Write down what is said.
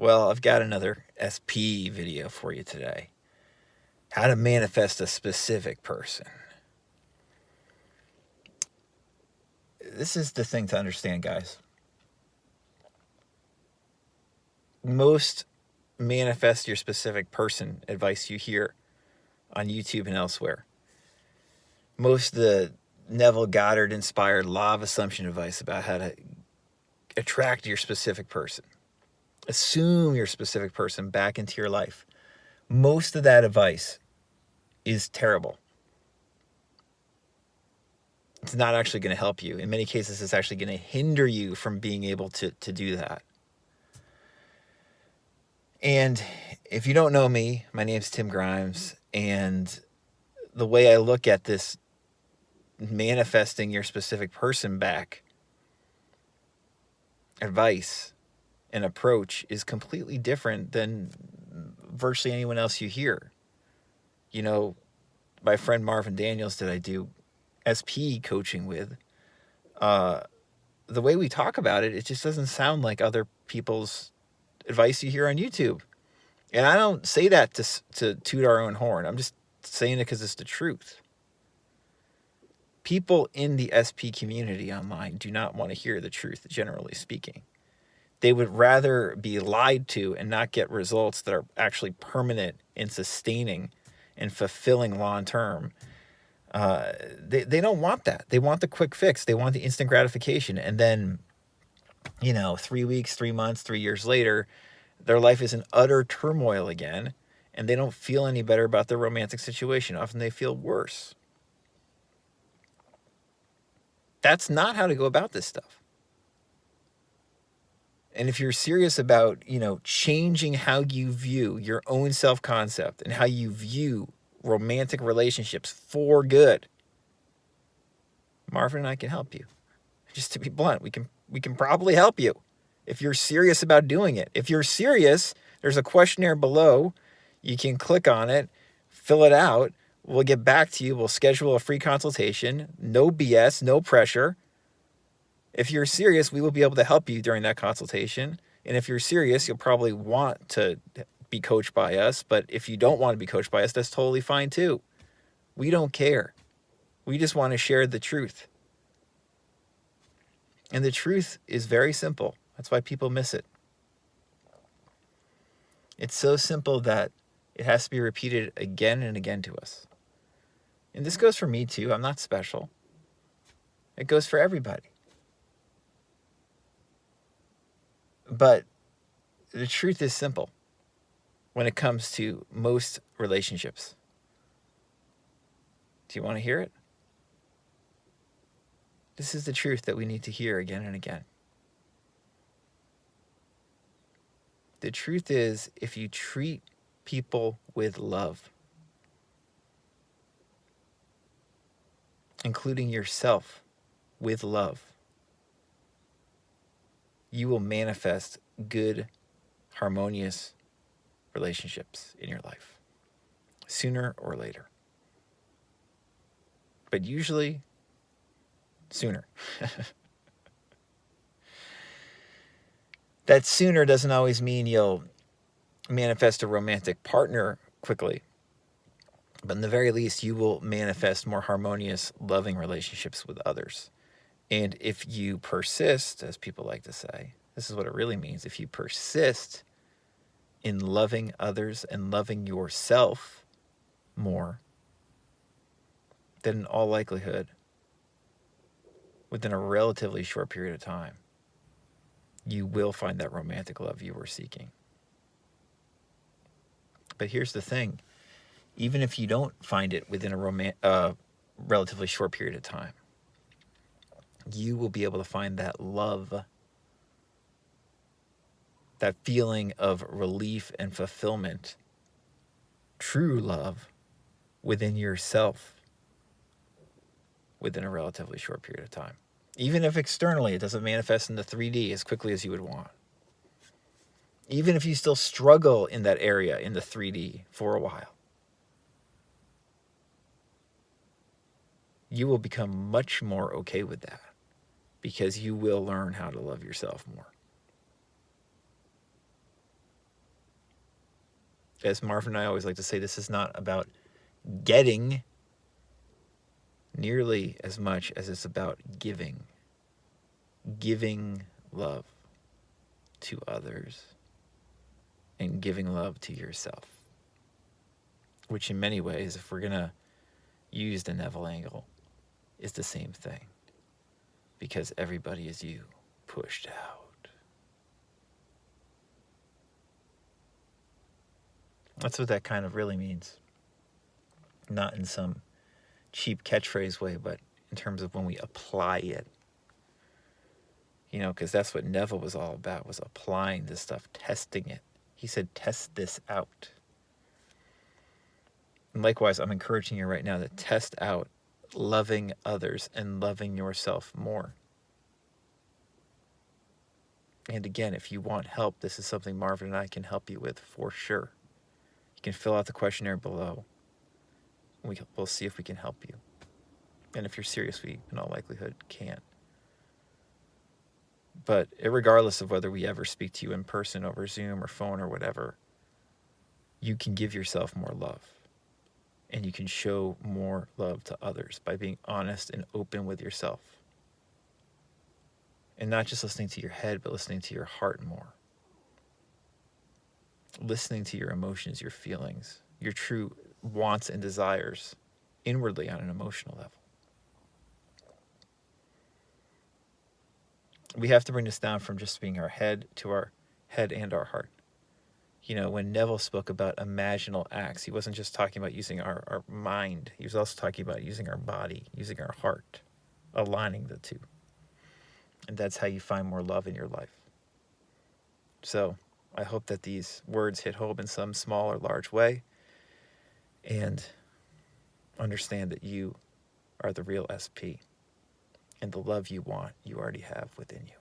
Well, I've got another SP video for you today. How to manifest a specific person. This is the thing to understand, guys. Most manifest your specific person advice you hear on YouTube and elsewhere. Most of the Neville Goddard inspired law of assumption advice about how to attract your specific person, assume your specific person back into your life. Most of that advice is terrible. It's not actually going to help you. In many cases, it's actually going to hinder you from being able to do that. And if you don't know me, my name's Tim Grimes, and the way I look at this manifesting your specific person back advice and approach is completely different than virtually anyone else you hear. You know, my friend Marvin Daniels that I do SP coaching with, the way we talk about it, it just doesn't sound like other people's advice you hear on YouTube. And I don't say that to toot our own horn. I'm just saying it because it's the truth. People in the SP community online do not want to hear the truth, generally speaking. They would rather be lied to and not get results that are actually permanent and sustaining and fulfilling long term. They don't want that. They want the quick fix. They want the instant gratification. And then, 3 weeks, 3 months, 3 years later, their life is in utter turmoil again, and they don't feel any better about their romantic situation. Often they feel worse. That's not how to go about this stuff. And if you're serious about, changing how you view your own self-concept and how you view romantic relationships for good, Marvin and I can help you. Just to be blunt, we can probably help you if you're serious about doing it. If you're serious, there's a questionnaire below. You can click on it, fill it out. We'll get back to you. We'll schedule a free consultation. No BS, no pressure. If you're serious, we will be able to help you during that consultation. And if you're serious, you'll probably want to be coached by us. But if you don't want to be coached by us, that's totally fine too. We don't care. We just want to share the truth. And the truth is very simple. That's why people miss it. It's so simple that it has to be repeated again and again to us. And this goes for me too. I'm not special. It goes for everybody. But the truth is simple when it comes to most relationships. Do you want to hear it? This is the truth that we need to hear again and again. The truth is, if you treat people with love, including yourself with love, you will manifest good, harmonious relationships in your life, sooner or later. But usually, sooner. That sooner doesn't always mean you'll manifest a romantic partner quickly. But in the very least, you will manifest more harmonious, loving relationships with others. And if you persist, as people like to say, this is what it really means. If you persist in loving others and loving yourself more, then in all likelihood, within a relatively short period of time, you will find that romantic love you were seeking. But here's the thing. Even if you don't find it within a relatively short period of time, you will be able to find that love, that feeling of relief and fulfillment, true love, within yourself within a relatively short period of time. Even if externally it doesn't manifest in the 3D as quickly as you would want. Even if you still struggle in that area in the 3D for a while, you will become much more okay with that because you will learn how to love yourself more. As Marvin and I always like to say, this is not about getting nearly as much as it's about giving. Giving love to others and giving love to yourself. Which in many ways, if we're going to use the Neville angle, is the same thing. Because everybody is you pushed out. That's what that kind of really means. Not in some cheap catchphrase way, but in terms of when we apply it. You know, because that's what Neville was all about, was applying this stuff, testing it. He said, test this out. And likewise, I'm encouraging you right now to test out loving others and loving yourself more. And again, if you want help, this is something Marvin and I can help you with for sure. You can fill out the questionnaire below. We'll see if we can help you. And if you're serious, we, in all likelihood, can. But regardless of whether we ever speak to you in person over Zoom or phone or whatever, you can give yourself more love. And you can show more love to others by being honest and open with yourself. And not just listening to your head, but listening to your heart more. Listening to your emotions, your feelings, your true wants and desires inwardly on an emotional level. We have to bring this down from just being our head to our head and our heart. You know, when Neville spoke about imaginal acts, he wasn't just talking about using our mind. He was also talking about using our body, using our heart, aligning the two. And that's how you find more love in your life. So I hope that these words hit home in some small or large way. And understand that you are the real SP. And the love you want, you already have within you.